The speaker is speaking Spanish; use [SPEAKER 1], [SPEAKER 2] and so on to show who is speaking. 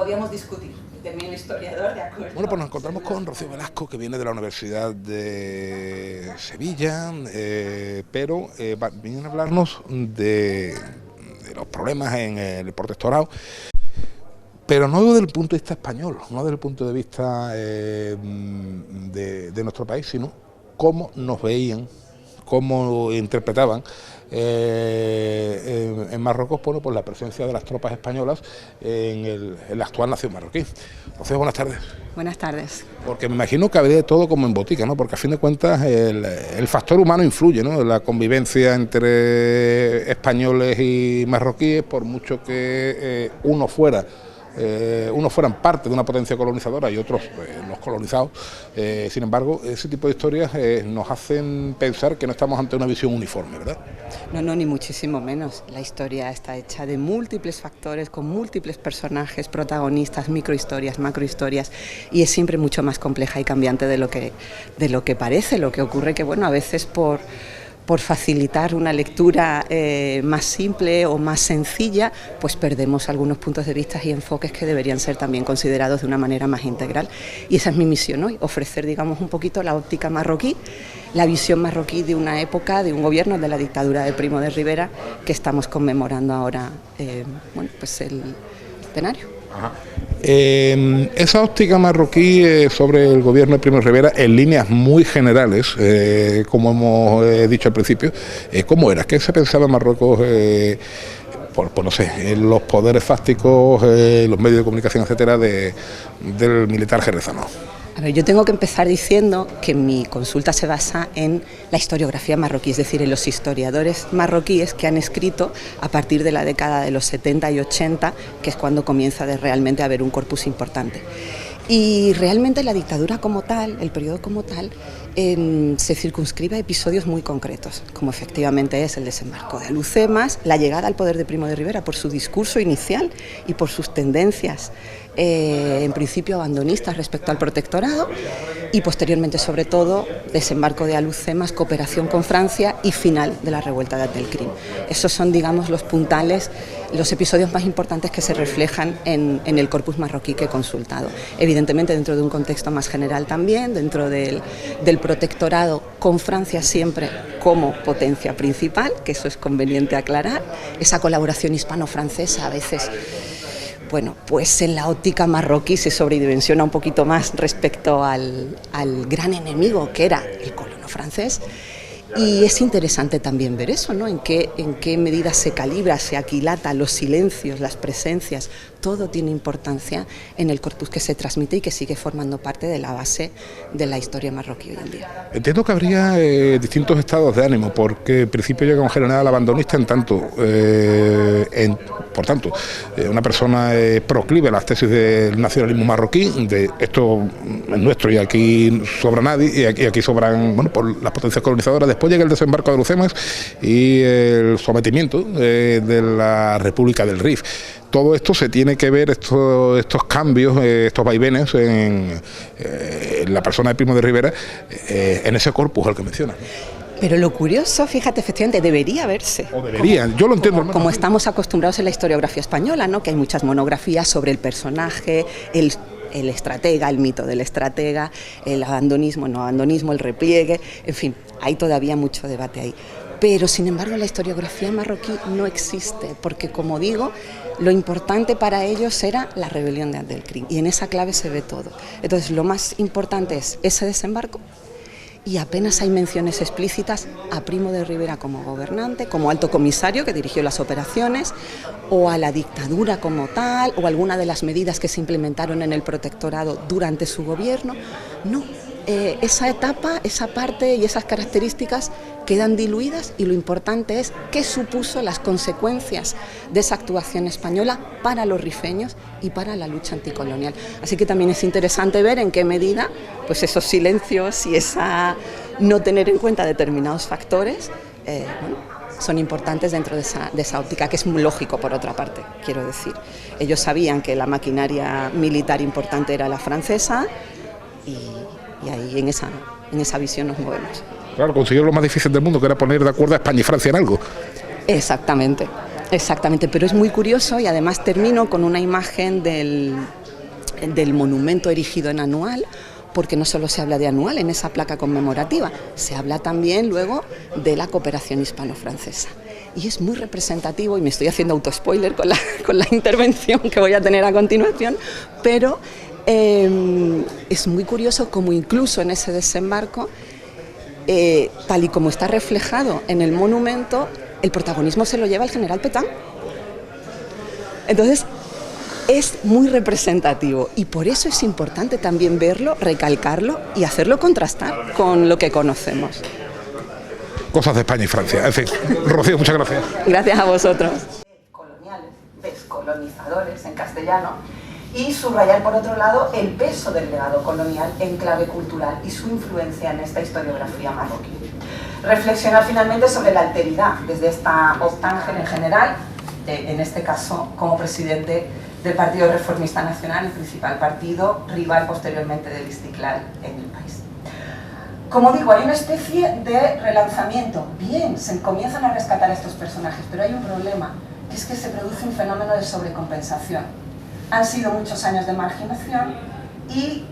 [SPEAKER 1] podíamos discutir. Termino historiador, de acuerdo.
[SPEAKER 2] Bueno, pues nos encontramos con Rocío Velasco, que viene de la Universidad de Sevilla, pero viene a hablarnos de los problemas en el protectorado, pero no desde el punto de vista español, no desde el punto de vista de nuestro país, sino cómo nos veían, cómo interpretaban en Marruecos, bueno, pues la presencia de las tropas españolas en la actual nación marroquí. Rocío, buenas tardes.
[SPEAKER 1] Buenas tardes.
[SPEAKER 2] Porque me imagino que habría de todo como en botica, ¿no? Porque a fin de cuentas el factor humano influye, ¿no? En la convivencia entre españoles y marroquíes, por mucho que unos fueran parte de una potencia colonizadora y otros los colonizados. Sin embargo, ese tipo de historias nos hacen pensar que no estamos ante una visión uniforme, ¿verdad?
[SPEAKER 1] No, ni muchísimo menos. La historia está hecha de múltiples factores, con múltiples personajes, protagonistas, microhistorias, macrohistorias, y es siempre mucho más compleja y cambiante de lo que parece. Lo que ocurre que, bueno, a veces por facilitar una lectura más simple o más sencilla, pues perdemos algunos puntos de vista y enfoques que deberían ser también considerados de una manera más integral. Y esa es mi misión hoy, ofrecer, digamos, un poquito la óptica marroquí, la visión marroquí de una época, de un gobierno, de la dictadura de Primo de Rivera, que estamos conmemorando ahora, pues el centenario.
[SPEAKER 2] Ajá. Esa óptica marroquí sobre el gobierno de Primo de Rivera, en líneas muy generales, como hemos dicho al principio, ¿cómo era? ¿Qué se pensaba en Marruecos? Por no sé, los poderes fácticos, los medios de comunicación, etcétera, del militar jerezano.
[SPEAKER 1] A ver, yo tengo que empezar diciendo que mi consulta se basa en la historiografía marroquí, es decir, en los historiadores marroquíes que han escrito a partir de la década de los 70 y 80, que es cuando comienza realmente a haber un corpus importante. Y realmente la dictadura como tal, el periodo como tal, se circunscribe a episodios muy concretos, como efectivamente es el desembarco de Alhucemas, la llegada al poder de Primo de Rivera por su discurso inicial y por sus tendencias, en principio abandonistas respecto al protectorado, y posteriormente, sobre todo, desembarco de Alhucemas, cooperación con Francia y final de la revuelta de Abdelkrim. Esos son, digamos, los puntales, los episodios más importantes que se reflejan en el corpus marroquí que he consultado. Evidentemente dentro de un contexto más general también, dentro del protectorado con Francia siempre como potencia principal, que eso es conveniente aclarar, esa colaboración hispano-francesa a veces, bueno, pues en la óptica marroquí se sobredimensiona un poquito más respecto al gran enemigo que era el colono francés. Y es interesante también ver eso, ¿no? En qué medida se calibra, se aquilata los silencios, las presencias, todo tiene importancia en el corpus que se transmite y que sigue formando parte de la base de la historia marroquí hoy en día.
[SPEAKER 2] Entiendo que habría distintos estados de ánimo, porque en principio llega un general abandonista por tanto, una persona proclive a las tesis del nacionalismo marroquí, de esto es nuestro y aquí sobra nadie, y aquí sobran, bueno, por las potencias colonizadoras. Después llega el desembarco de Alhucemas y el sometimiento de la República del Rif. Todo esto se tiene que ver, estos cambios, estos vaivenes en la persona de Primo de Rivera, en ese corpus al que mencionas.
[SPEAKER 1] Pero lo curioso, fíjate, efectivamente, debería verse.
[SPEAKER 2] O debería, yo lo entiendo.
[SPEAKER 1] Como estamos acostumbrados en la historiografía española, ¿no? Que hay muchas monografías sobre el personaje, el estratega, el mito del estratega, el abandonismo, no abandonismo, el repliegue, en fin, hay todavía mucho debate ahí. Pero, sin embargo, la historiografía marroquí no existe, porque, como digo, lo importante para ellos era la rebelión de Abdelkrim, y en esa clave se ve todo. Entonces, lo más importante es ese desembarco, y apenas hay menciones explícitas a Primo de Rivera como gobernante, como alto comisario que dirigió las operaciones, o a la dictadura como tal, o alguna de las medidas que se implementaron en el protectorado durante su gobierno. No, esa etapa, esa parte y esas características quedan diluidas, y lo importante es qué supuso las consecuencias de esa actuación española para los rifeños y para la lucha anticolonial. Así que también es interesante ver en qué medida pues esos silencios y esa no tener en cuenta determinados factores son importantes dentro de esa óptica, que es muy lógico por otra parte, quiero decir. Ellos sabían que la maquinaria militar importante era la francesa, y ahí en esa visión nos movemos.
[SPEAKER 2] Claro, consiguieron lo más difícil del mundo, que era poner de acuerdo a España y Francia en algo.
[SPEAKER 1] Exactamente. Exactamente, pero es muy curioso y además termino con una imagen del monumento erigido en Anual, porque no solo se habla de Anual en esa placa conmemorativa, se habla también luego de la cooperación hispano-francesa. Y es muy representativo, y me estoy haciendo autospoiler con la intervención que voy a tener a continuación, pero es muy curioso como incluso en ese desembarco, tal y como está reflejado en el monumento, el protagonismo se lo lleva el general Pétain. Entonces, es muy representativo y por eso es importante también verlo, recalcarlo y hacerlo contrastar con lo que conocemos.
[SPEAKER 2] Cosas de España y Francia. En fin, Rocío, muchas gracias.
[SPEAKER 1] Gracias a vosotros.
[SPEAKER 3] Coloniales, descolonizadores en castellano, y subrayar por otro lado el peso del legado colonial en clave cultural y su influencia en esta historiografía marroquí. Reflexionar finalmente sobre la alteridad desde esta Octángel en general, en este caso como presidente del Partido Reformista Nacional, el principal partido rival posteriormente del Istiklal en el país. Como digo, hay una especie de relanzamiento. Bien, se comienzan a rescatar a estos personajes, pero hay un problema, que es que se produce un fenómeno de sobrecompensación. Han sido muchos años de marginación y